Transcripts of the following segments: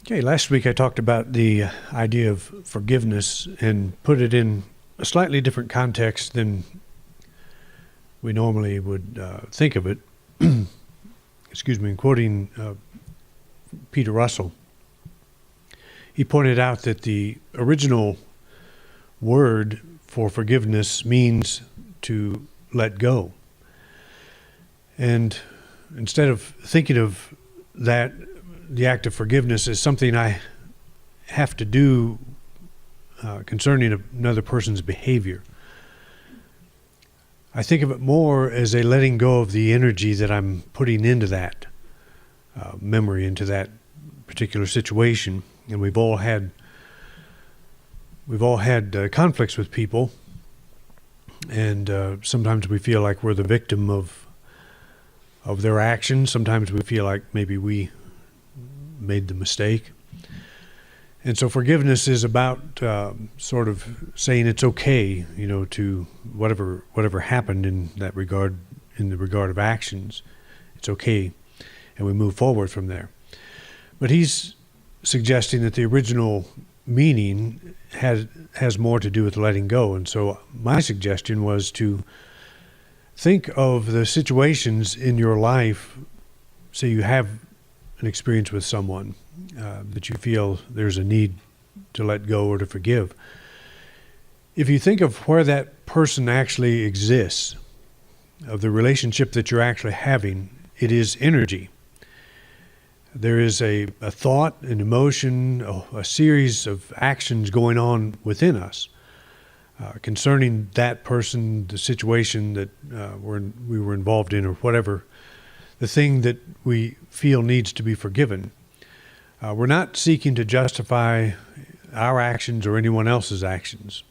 Okay, last week I talked about the idea of forgiveness and put it in a slightly different context than we normally would think of it. Excuse me, quoting Peter Russell. He pointed out that the original word for forgiveness means to let go. And instead of thinking of that, the act of forgiveness as something I have to do concerning another person's behavior, I think of it more as a letting go of the energy that I'm putting into that memory, into that particular situation. And we've all had conflicts with people, and sometimes we feel like we're the victim of their actions. Sometimes we feel like maybe we made the mistake. And so forgiveness is about sort of saying it's okay, to whatever happened in that regard, in the regard of actions. It's okay, and we move forward from there. But he's suggesting that the original meaning has more to do with letting go. And so my suggestion was to think of the situations in your life. Say you have an experience with someone that you feel there's a need to let go or to forgive. If you think of where that person actually exists, of the relationship that you're actually having, it is energy. There is a thought, an emotion, a series of actions going on within us concerning that person, the situation that we were involved in, or whatever, the thing that we feel needs to be forgiven. We're not seeking to justify our actions or anyone else's actions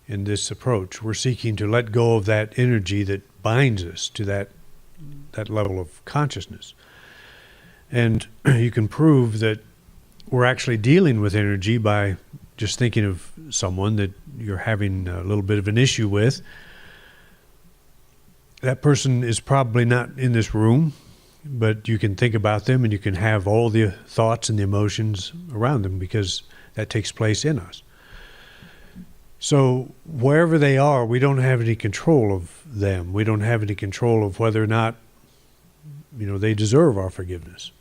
in this approach. We're seeking to let go of that energy that binds us to that level of consciousness. And you can prove that we're actually dealing with energy by just thinking of someone that you're having a little bit of an issue with. That person is probably not in this room, but you can think about them and you can have all the thoughts and the emotions around them, because that takes place in us. So wherever they are, we don't have any control of them. We don't have any control of whether or not, they deserve our forgiveness.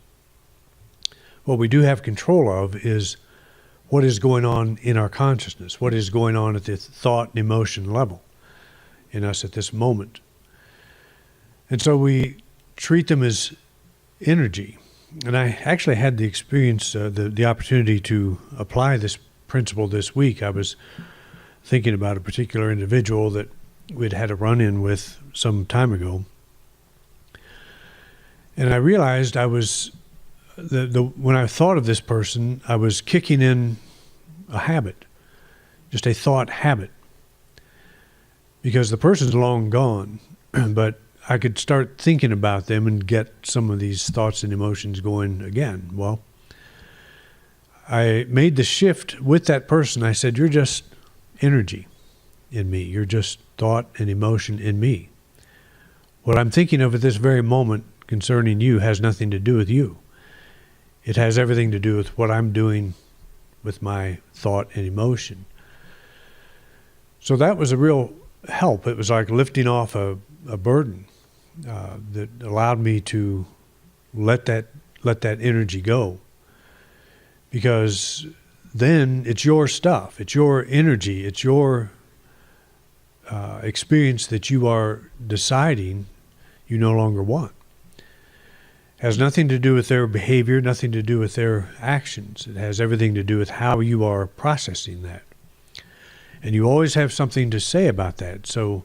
What we do have control of is what is going on in our consciousness, what is going on at the thought and emotion level in us at this moment. And so we treat them as energy. And I actually had the experience, the opportunity to apply this principle this week. I was thinking about a particular individual that we'd had a run-in with some time ago. And I realized I was, when I thought of this person, I was kicking in a habit, just a thought habit. Because the person's long gone, but I could start thinking about them and get some of these thoughts and emotions going again. Well, I made the shift with that person. I said, you're just energy in me. You're just thought and emotion in me. What I'm thinking of at this very moment concerning you has nothing to do with you. It has everything to do with what I'm doing with my thought and emotion. So that was a real help. It was like lifting off a burden that allowed me to let that energy go. Because then it's your stuff, it's your energy, it's your experience that you are deciding you no longer want. It has nothing to do with their behavior, nothing to do with their actions. It has everything to do with how you are processing that. And you always have something to say about that. So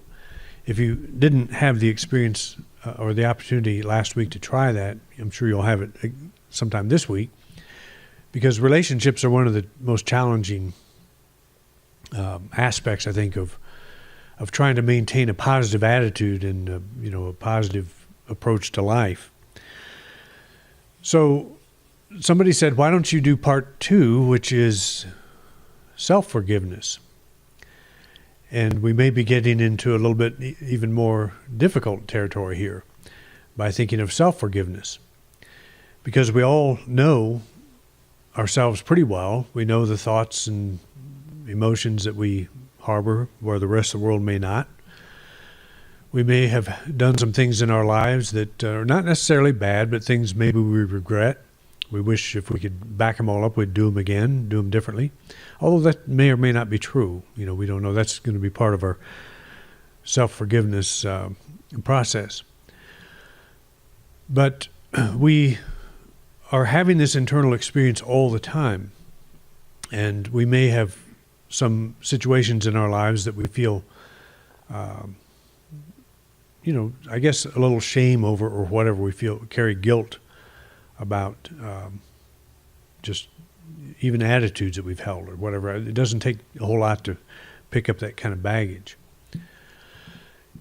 if you didn't have the experience or the opportunity last week to try that, I'm sure you'll have it sometime this week, because relationships are one of the most challenging aspects, I think, of trying to maintain a positive attitude and a positive approach to life. So somebody said, why don't you do part 2, which is self-forgiveness? And we may be getting into a little bit even more difficult territory here by thinking of self-forgiveness. Because we all know ourselves pretty well. We know the thoughts and emotions that we harbor where the rest of the world may not. We may have done some things in our lives that are not necessarily bad, but things maybe we regret. We wish if we could back them all up, we'd do them again, do them differently. Although that may or may not be true. We don't know. That's going to be part of our self-forgiveness process. But we are having this internal experience all the time. And we may have some situations in our lives that we feel, I guess a little shame over, or whatever. We feel, carry guilt about, just even attitudes that we've held or whatever. It doesn't take a whole lot to pick up that kind of baggage.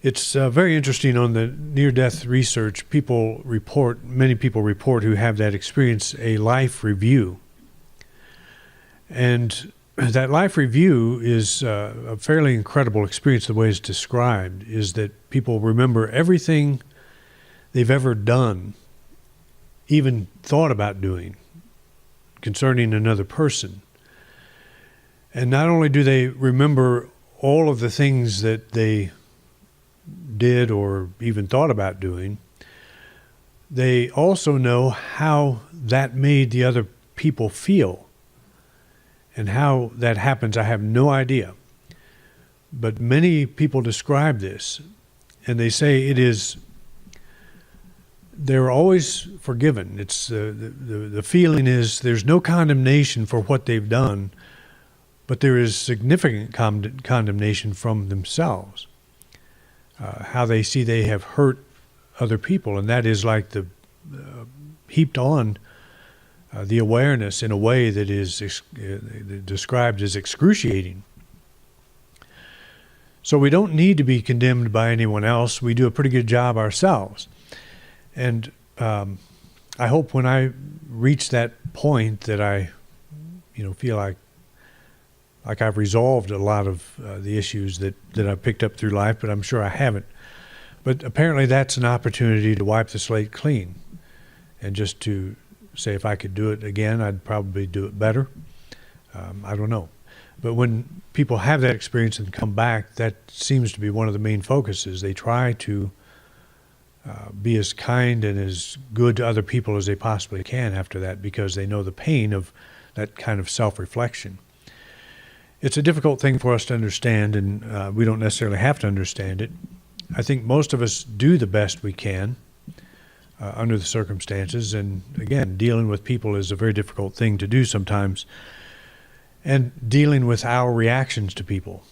It's very interesting on the near-death research. Many people report who have that experience, a life review. And that life review is a fairly incredible experience. The way it's described is that people remember everything they've ever done, even thought about doing, concerning another person. And not only do they remember all of the things that they did or even thought about doing, they also know how that made the other people feel. And how that happens, I have no idea. But many people describe this, and they say they're always forgiven. It's the feeling is there's no condemnation for what they've done, but there is significant condemnation from themselves. How they see they have hurt other people, and that is like the heaped on the awareness in a way that is described as excruciating. So we don't need to be condemned by anyone else. We do a pretty good job ourselves. And I hope when I reach that point that I, feel like I've resolved a lot of the issues that I've picked up through life, but I'm sure I haven't. But apparently that's an opportunity to wipe the slate clean, and just to say if I could do it again, I'd probably do it better. I don't know. But when people have that experience and come back, that seems to be one of the main focuses. They try to be as kind and as good to other people as they possibly can after that, because they know the pain of that kind of self-reflection. It's a difficult thing for us to understand, and we don't necessarily have to understand it. I think most of us do the best we can under the circumstances. And again, dealing with people is a very difficult thing to do sometimes, and dealing with our reactions to people.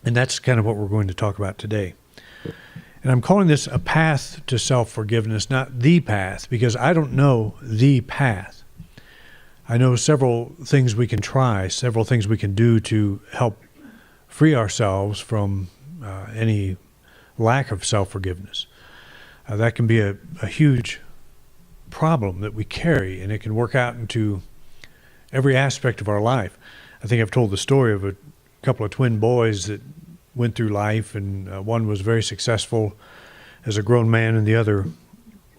And that's kind of what we're going to talk about today. And I'm calling this a path to self-forgiveness, not the path, because I don't know the path. I know several things we can try, several things we can do to help free ourselves from any lack of self-forgiveness. That can be a huge problem that we carry, and it can work out into every aspect of our life. I think I've told the story of a couple of twin boys that went through life, and one was very successful as a grown man, and the other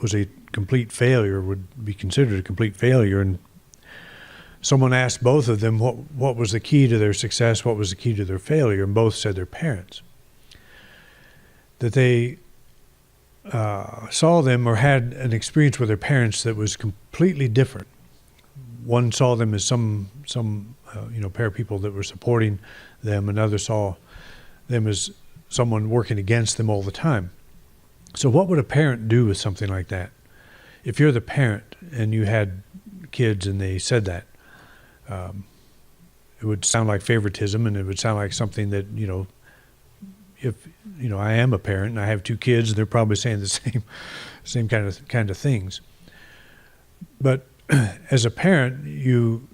was a complete failure, would be considered a complete failure. And someone asked both of them what was the key to their success, what was the key to their failure, and both said their parents. That they saw them or had an experience with their parents that was completely different. One saw them as some pair of people that were supporting them. Another saw them as someone working against them all the time. So what would a parent do with something like that? If you're the parent and you had kids and they said that, it would sound like favoritism, and it would sound like something that, if I am a parent and I have two kids, they're probably saying the same kind of things. But as a parent, you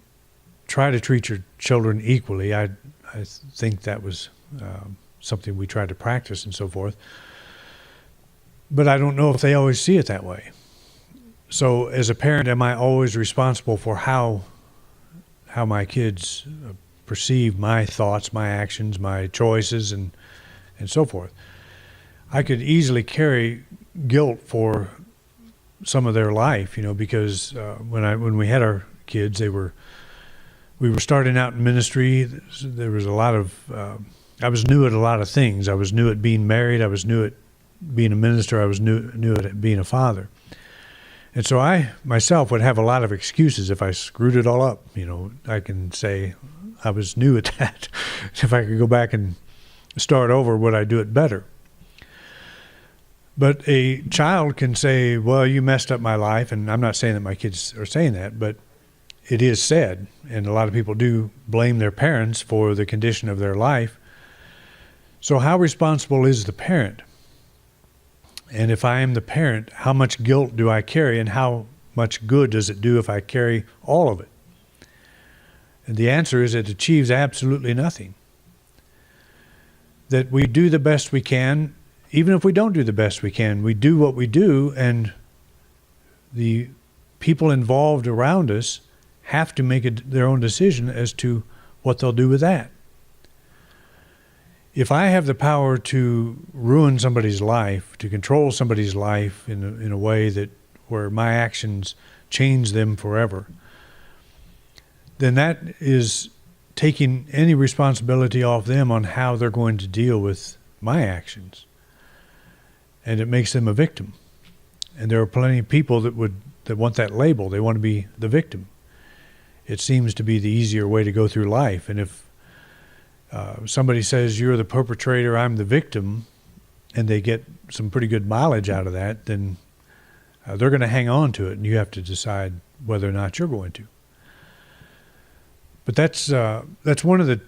try to treat your children equally. I think that was something we tried to practice and so forth. But I don't know if they always see it that way. So as a parent, am I always responsible for how my kids perceive my thoughts, my actions, my choices, and so forth? I could easily carry guilt for some of their life, because when we had our kids. We were starting out in ministry. There was a lot of, I was new at a lot of things. I was new at being married. I was new at being a minister. I was new at being a father. And so I myself would have a lot of excuses if I screwed it all up. I can say I was new at that. If I could go back and start over, would I do it better? But a child can say, well, you messed up my life. And I'm not saying that my kids are saying that, but it is said. And a lot of people do blame their parents for the condition of their life. So how responsible is the parent? And if I am the parent, how much guilt do I carry, and how much good does it do if I carry all of it? And the answer is it achieves absolutely nothing. That we do the best we can. Even if we don't do the best we can, we do what we do, and the people involved around us have to make their own decision as to what they'll do with that. If I have the power to ruin somebody's life, to control somebody's life in a way that where my actions change them forever, then that is taking any responsibility off them on how they're going to deal with my actions. And it makes them a victim. And there are plenty of people that want that label. They want to be the victim. It seems to be the easier way to go through life. And if somebody says you're the perpetrator, I'm the victim, and they get some pretty good mileage out of that, then they're going to hang on to it, and you have to decide whether or not you're going to. But that's one of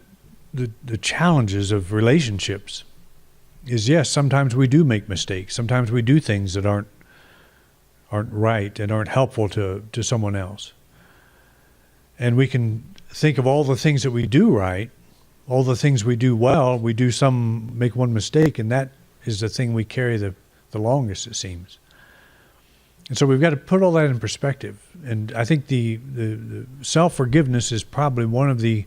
the challenges of relationships. Is yes, sometimes we do make mistakes. Sometimes we do things that aren't right and aren't helpful to someone else. And we can think of all the things that we do right, all the things we do well. We do make one mistake, and that is the thing we carry the longest, it seems. And so we've got to put all that in perspective. And I think the self-forgiveness is probably one of the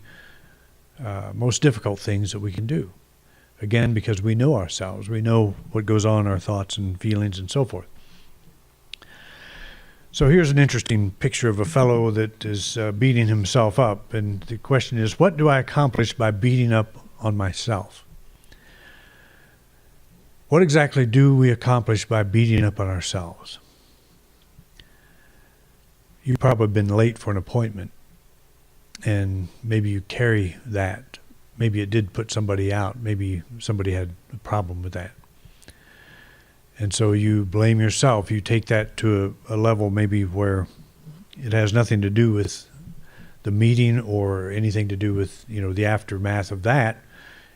most difficult things that we can do. Again, because we know ourselves. We know what goes on in our thoughts and feelings and so forth. So here's an interesting picture of a fellow that is beating himself up. And the question is, what do I accomplish by beating up on myself? What exactly do we accomplish by beating up on ourselves? You've probably been late for an appointment, and maybe you carry that. Maybe it did put somebody out. Maybe somebody had a problem with that. And so you blame yourself. You take that to a level maybe where it has nothing to do with the meeting or anything to do with, the aftermath of that.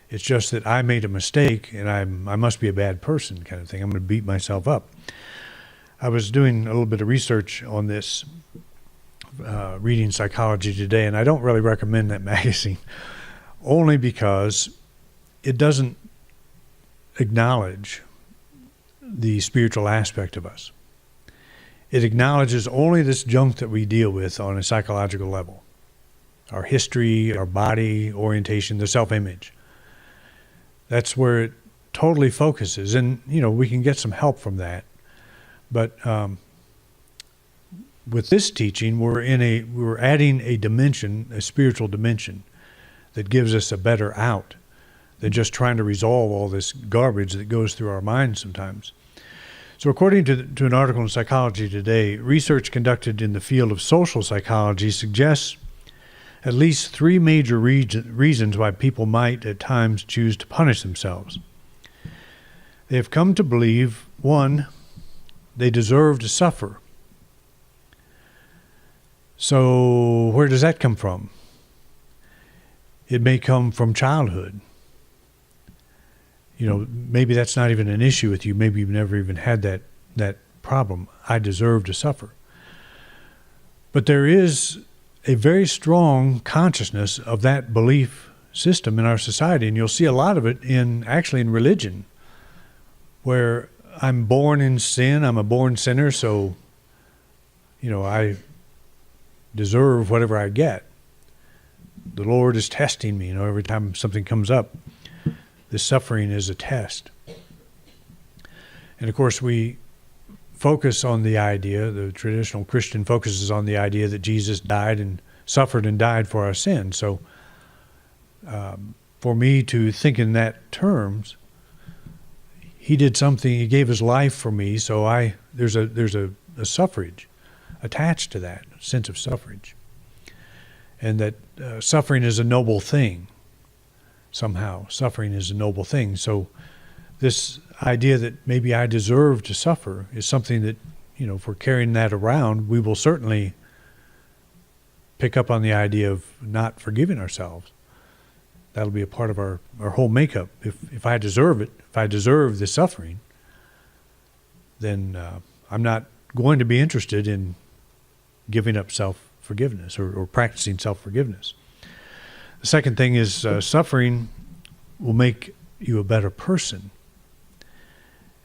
It's just that I made a mistake and I must be a bad person kind of thing. I'm going to beat myself up. I was doing a little bit of research on this, reading Psychology Today, and I don't really recommend that magazine. Only because it doesn't acknowledge the spiritual aspect of us. It acknowledges only this junk that we deal with on a psychological level. Our history, our body, orientation, the self-image. That's where it totally focuses. And, we can get some help from that. But with this teaching, we're adding a dimension, a spiritual dimension, that gives us a better out than just trying to resolve all this garbage that goes through our minds sometimes. So according to an article in Psychology Today, research conducted in the field of social psychology suggests at least 3 major reasons why people might at times choose to punish themselves. They have come to believe, 1, they deserve to suffer. So where does that come from? It may come from childhood. Maybe that's not even an issue with you. Maybe you've never even had that problem. I deserve to suffer. But there is a very strong consciousness of that belief system in our society, and you'll see a lot of it in religion, where I'm born in sin, I'm a born sinner, so I deserve whatever I get. The Lord is testing me. Every time something comes up, this suffering is a test. And of course, we focus on the idea, the traditional Christian focuses on the idea that Jesus died and suffered and died for our sins. So for me to think in that terms, he did something, he gave his life for me, so there's a suffrage attached to that, a sense of suffrage. And that suffering is a noble thing, somehow. Suffering is a noble thing. So this idea that maybe I deserve to suffer is something that, if we're carrying that around, we will certainly pick up on the idea of not forgiving ourselves. That'll be a part of our whole makeup. If I deserve it, if I deserve the suffering, then I'm not going to be interested in giving up self-forgiveness or practicing self-forgiveness. The second thing is suffering will make you a better person.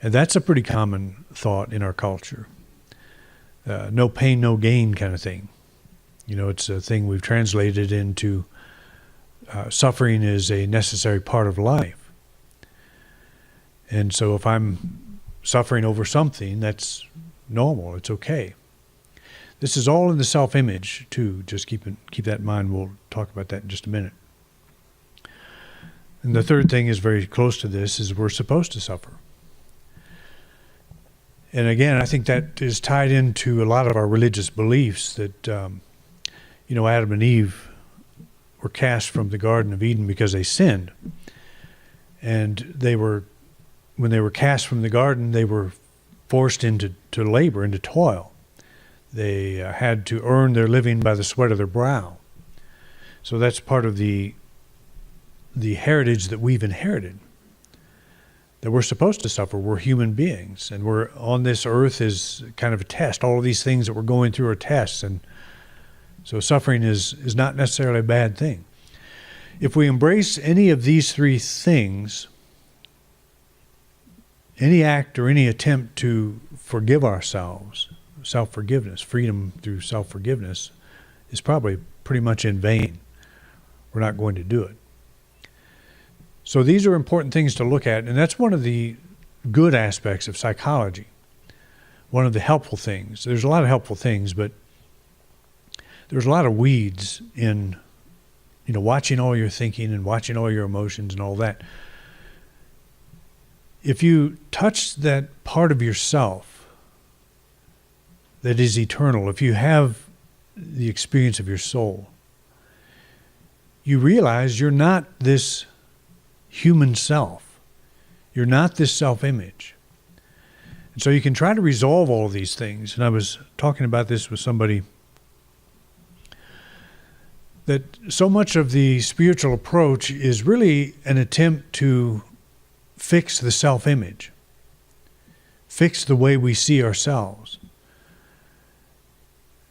And that's a pretty common thought in our culture. No pain, no gain kind of thing. It's a thing we've translated into suffering is a necessary part of life. And so if I'm suffering over something, that's normal, it's okay. This is all in the self-image, too. Just keep that in mind. We'll talk about that in just a minute. And the third thing is very close to this, is we're supposed to suffer. And again, I think that is tied into a lot of our religious beliefs that, Adam and Eve were cast from the Garden of Eden because they sinned. And when they were cast from the garden, they were forced into labor, into toil. They had to earn their living by the sweat of their brow. So that's part of the heritage that we've inherited, that we're supposed to suffer. We're human beings, and we're on this earth is kind of a test. All of these things that we're going through are tests, and so suffering is not necessarily a bad thing. If we embrace any of these three things, any act or any attempt to forgive ourselves, self-forgiveness, freedom through self-forgiveness, is probably pretty much in vain. We're not going to do it. So these are important things to look at, and that's one of the good aspects of psychology. One of the helpful things. There's a lot of helpful things, but there's a lot of weeds in, watching all your thinking and watching all your emotions and all that. If you touch that part of yourself that is eternal, if you have the experience of your soul, you realize you're not this human self. You're not this self-image. And so you can try to resolve all of these things. And I was talking about this with somebody, that so much of the spiritual approach is really an attempt to fix the self-image, fix the way we see ourselves.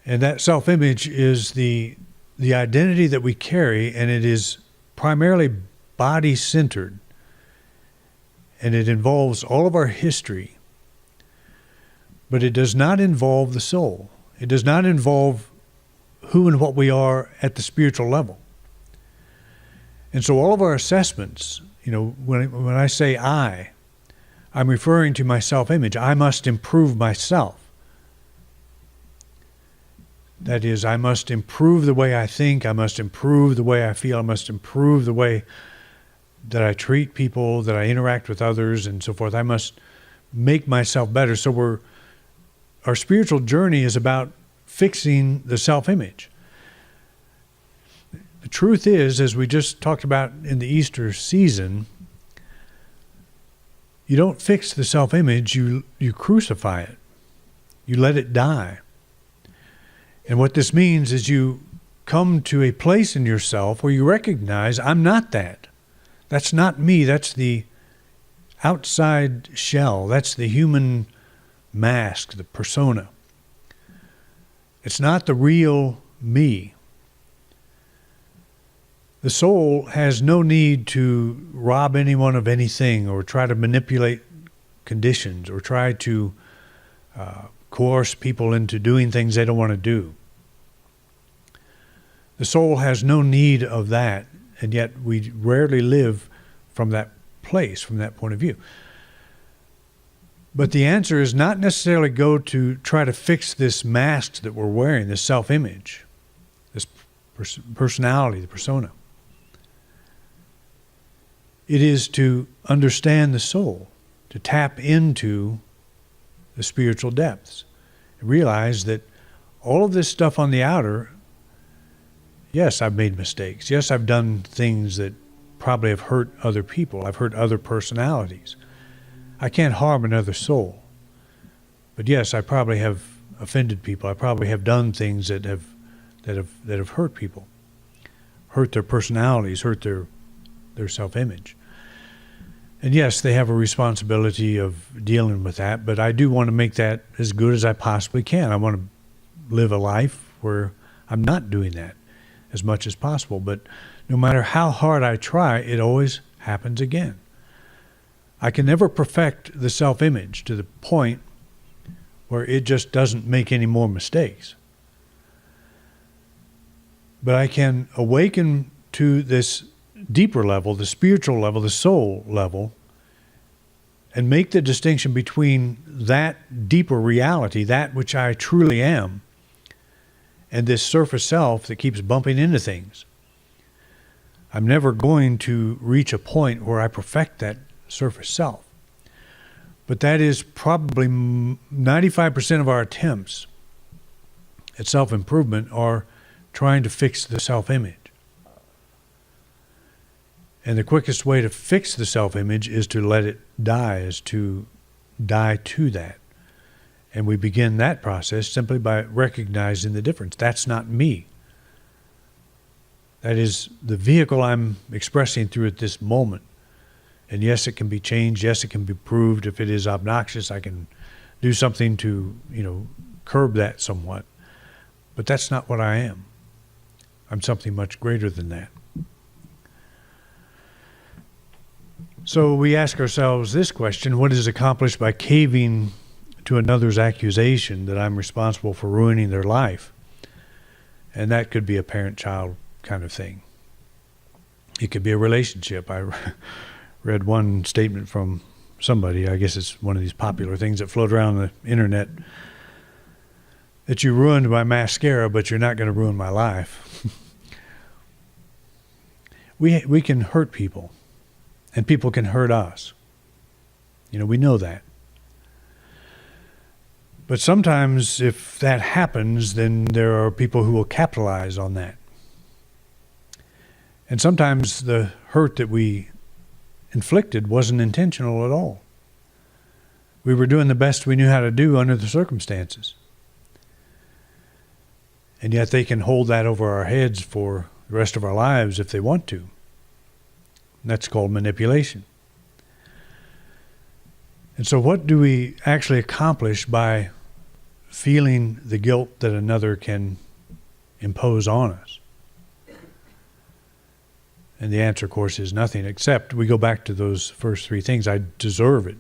And that self-image is the identity that we carry, and it is primarily body-centered, and it involves all of our history, but it does not involve the soul. It does not involve who and what we are at the spiritual level. And so all of our assessments, when I say I'm referring to my self-image. I must improve myself. That is, I must improve the way I think, I must improve the way I feel, I must improve the way that I treat people, that I interact with others, and so forth. I must make myself better. So our spiritual journey is about fixing the self-image. The truth is, as we just talked about in the Easter season, you don't fix the self-image, you crucify it. You let it die. And what this means is you come to a place in yourself where you recognize, I'm not that. That's not me. That's the outside shell. That's the human mask, the persona. It's not the real me. The soul has no need to rob anyone of anything or try to manipulate conditions or try to coerce people into doing things they don't want to do. The soul has no need of that, and yet we rarely live from that place, from that point of view. But the answer is not necessarily go to try to fix this mask that we're wearing, this self-image, this personality, the persona. It is to understand the soul, to tap into the spiritual depths, and realize that all of this stuff on the outer, yes, I've made mistakes. Yes, I've done things that probably have hurt other people. I've hurt other personalities. I can't harm another soul. But yes, I probably have offended people. I probably have done things that have hurt people, hurt their personalities, hurt their self-image. And yes, they have a responsibility of dealing with that, but I do want to make that as good as I possibly can. I want to live a life where I'm not doing that as much as possible. But no matter how hard I try, it always happens again. I can never perfect the self-image to the point where it just doesn't make any more mistakes. But I can awaken to this deeper level, the spiritual level, the soul level, and make the distinction between that deeper reality, that which I truly am, and this surface self that keeps bumping into things. I'm never going to reach a point where I perfect that surface self. But that is probably 95% of our attempts at self-improvement are trying to fix the self-image. And the quickest way to fix the self-image is to let it die, is to die to that. And we begin that process simply by recognizing the difference. That's not me. That is the vehicle I'm expressing through at this moment. And yes, it can be changed. Yes, it can be improved. If it is obnoxious, I can do something to, curb that somewhat. But that's not what I am. I'm something much greater than that. So we ask ourselves this question: what is accomplished by caving to another's accusation that I'm responsible for ruining their life? And that could be a parent-child kind of thing. It could be a relationship. I read one statement from somebody, I guess it's one of these popular things that float around the internet, that you ruined my mascara, but you're not going to ruin my life. We can hurt people, and people can hurt us. We know that. But sometimes if that happens, then there are people who will capitalize on that. And sometimes the hurt that we inflicted wasn't intentional at all. We were doing the best we knew how to do under the circumstances. And yet they can hold that over our heads for the rest of our lives if they want to. And that's called manipulation. And so what do we actually accomplish by feeling the guilt that another can impose on us? And the answer, of course, is nothing, except we go back to those first three things. I deserve it.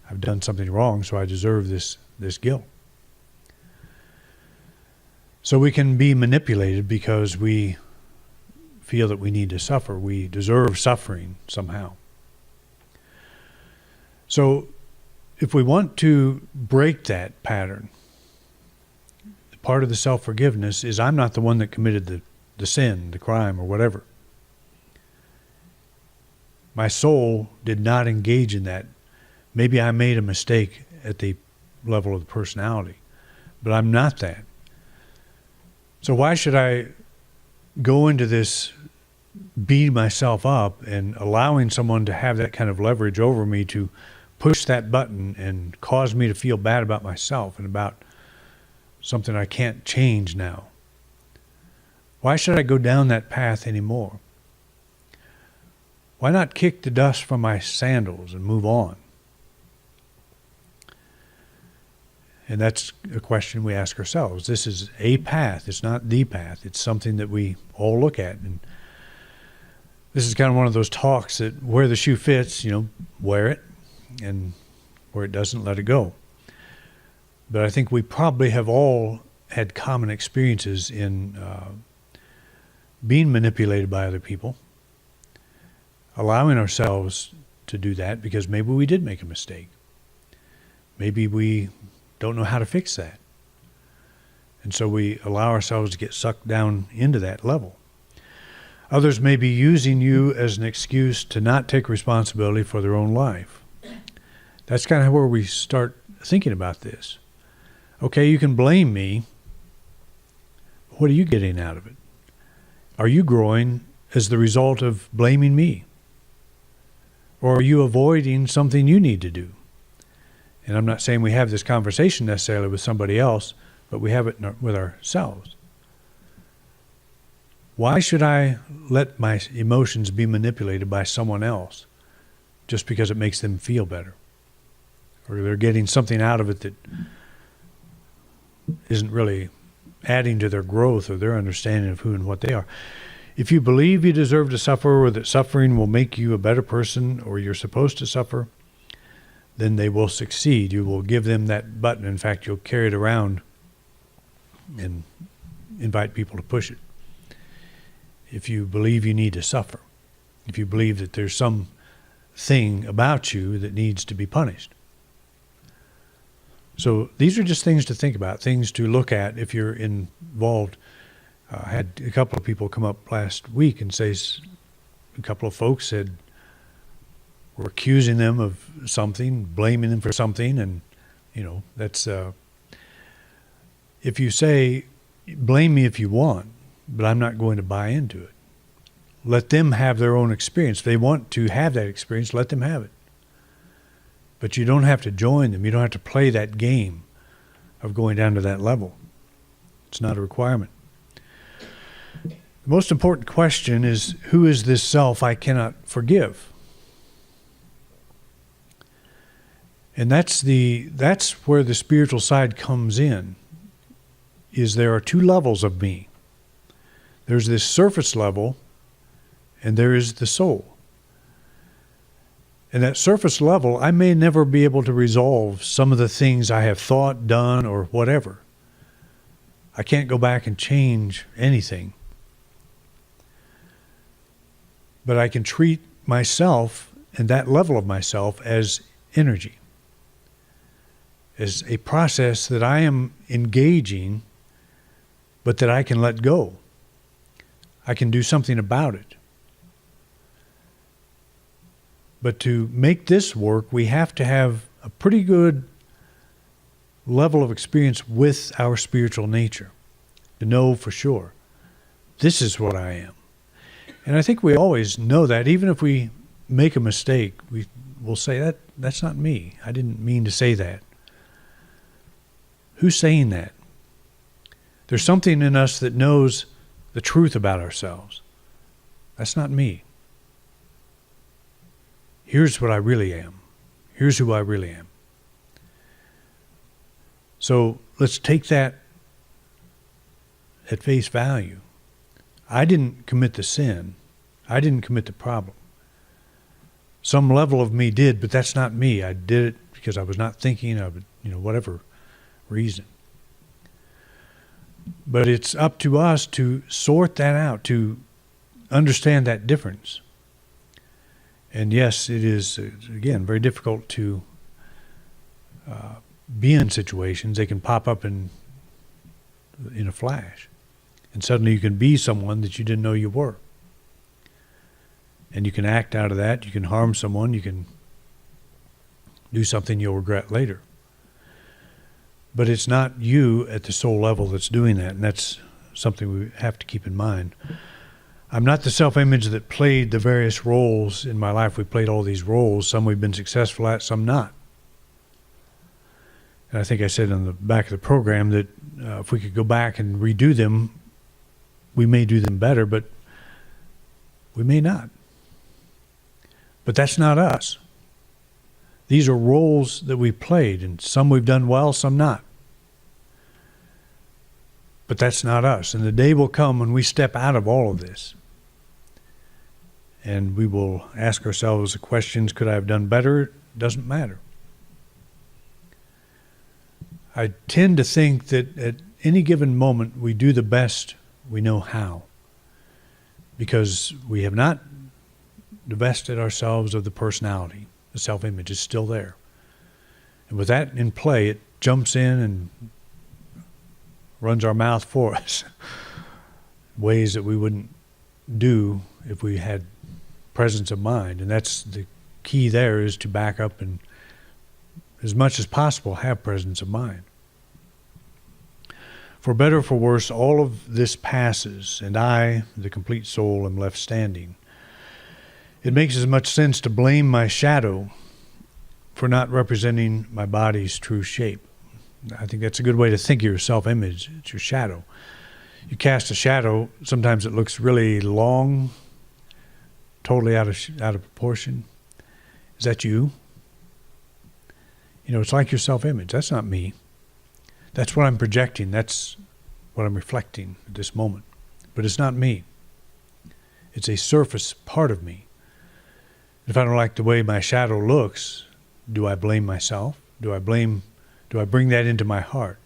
I've done something wrong, so I deserve this guilt. So we can be manipulated because we feel that we need to suffer. We deserve suffering somehow. So if we want to break that pattern, part of the self-forgiveness is I'm not the one that committed the sin, the crime, or whatever. My soul did not engage in that. Maybe I made a mistake at the level of the personality, but I'm not that. So why should I go into this beating myself up and allowing someone to have that kind of leverage over me to push that button and cause me to feel bad about myself and about something I can't change now? Why should I go down that path anymore? Why not kick the dust from my sandals and move on? And that's a question we ask ourselves. This is a path. It's not the path. It's something that we all look at. And this is kind of one of those talks that where the shoe fits, wear it, and where it doesn't, let it go. But I think we probably have all had common experiences in being manipulated by other people, allowing ourselves to do that because maybe we did make a mistake. Maybe we don't know how to fix that. And so we allow ourselves to get sucked down into that level. Others may be using you as an excuse to not take responsibility for their own life. That's kind of where we start thinking about this. Okay, you can blame me. What are you getting out of it? Are you growing as the result of blaming me? Or are you avoiding something you need to do? And I'm not saying we have this conversation necessarily with somebody else, but we have it with ourselves. Why should I let my emotions be manipulated by someone else just because it makes them feel better? Or they're getting something out of it that isn't really adding to their growth or their understanding of who and what they are. If you believe you deserve to suffer or that suffering will make you a better person or you're supposed to suffer, then they will succeed. You will give them that button. In fact, you'll carry it around and invite people to push it. If you believe you need to suffer, if you believe that there's some thing about you that needs to be punished. So these are just things to think about, things to look at if you're involved. I had a couple of people come up last week and say, a couple of folks said, we're accusing them of something, blaming them for something, and, that's, if you say, blame me if you want, but I'm not going to buy into it. Let them have their own experience. If they want to have that experience, let them have it. But you don't have to join them. You don't have to play that game of going down to that level. It's not a requirement. The most important question is, who is this self I cannot forgive? And that's where the spiritual side comes in, is there are two levels of me. There's this surface level, and there is the soul. And that surface level, I may never be able to resolve some of the things I have thought, done, or whatever. I can't go back and change anything. But I can treat myself and that level of myself as energy, as a process that I am engaging, but that I can let go. I can do something about it. But to make this work, we have to have a pretty good level of experience with our spiritual nature to know for sure, this is what I am. And I think we always know that. Even if we make a mistake, we'll say, that's not me. I didn't mean to say that. Who's saying that? There's something in us that knows the truth about ourselves. That's not me. Here's what I really am. Here's who I really am. So let's take that at face value. I didn't commit the sin. I didn't commit the problem. Some level of me did, but that's not me. I did it because I was not thinking of it, whatever reason. But it's up to us to sort that out, to understand that difference. And yes, it is, again, very difficult to be in situations. They can pop up in a flash. And suddenly you can be someone that you didn't know you were. And you can act out of that. You can harm someone. You can do something you'll regret later. But it's not you at the soul level that's doing that. And that's something we have to keep in mind. I'm not the self-image that played the various roles in my life. We played all these roles. Some we've been successful at, some not. And I think I said on the back of the program that if we could go back and redo them, we may do them better, but we may not. But that's not us. These are roles that we played, and some we've done well, some not. But that's not us. And the day will come when we step out of all of this. And we will ask ourselves the questions, could I have done better? It doesn't matter. I tend to think that at any given moment we do the best we know how. Because we have not divested ourselves of the personality. The self-image is still there. And with that in play, it jumps in and runs our mouth for us. Ways that we wouldn't do if we had presence of mind. And that's the key there, is to back up and, as much as possible, have presence of mind. For better or for worse, all of this passes, and I, the complete soul, am left standing. It makes as much sense to blame my shadow for not representing my body's true shape. I think that's a good way to think of your self-image. It's your shadow. You cast a shadow, sometimes it looks really long, totally out of proportion. Is that you? You know, it's like your self-image. That's not me. That's what I'm projecting. That's what I'm reflecting at this moment. But it's not me. It's a surface part of me. If I don't like the way my shadow looks, do I blame myself? Do I bring that into my heart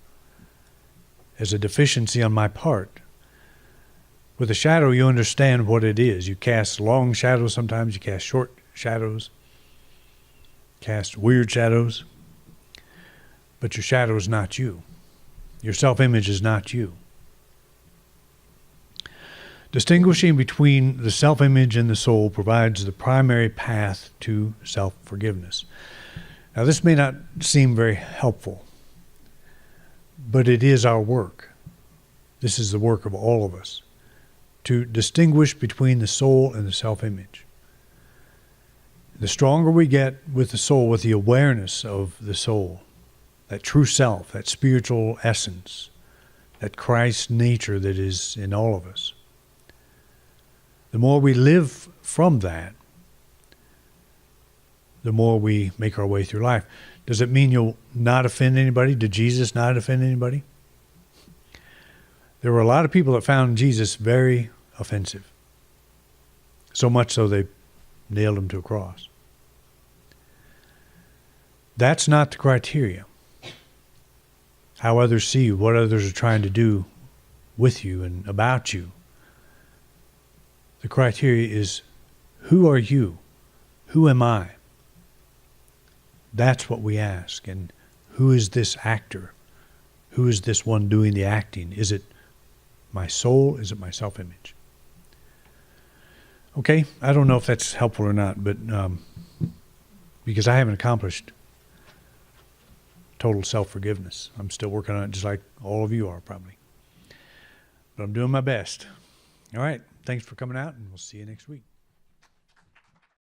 as a deficiency on my part? With a shadow, you understand what it is. You cast long shadows sometimes. You cast short shadows. Cast weird shadows. But your shadow is not you. Your self-image is not you. Distinguishing between the self-image and the soul provides the primary path to self-forgiveness. Now, this may not seem very helpful, but it is our work. This is the work of all of us, to distinguish between the soul and the self-image. The stronger we get with the soul, with the awareness of the soul, that true self, that spiritual essence, that Christ nature that is in all of us, the more we live from that, the more we make our way through life. Does it mean you'll not offend anybody? Did Jesus not offend anybody? There were a lot of people that found Jesus very offensive. So much so they nailed him to a cross. That's not the criteria. How others see you, what others are trying to do with you and about you. The criteria is, who are you? Who am I? That's what we ask. And who is this actor? Who is this one doing the acting? Is it my soul? Is it my self-image? Okay, I don't know if that's helpful or not, but because I haven't accomplished total self-forgiveness. I'm still working on it, just like all of you are probably. But I'm doing my best. All right, thanks for coming out, and we'll see you next week.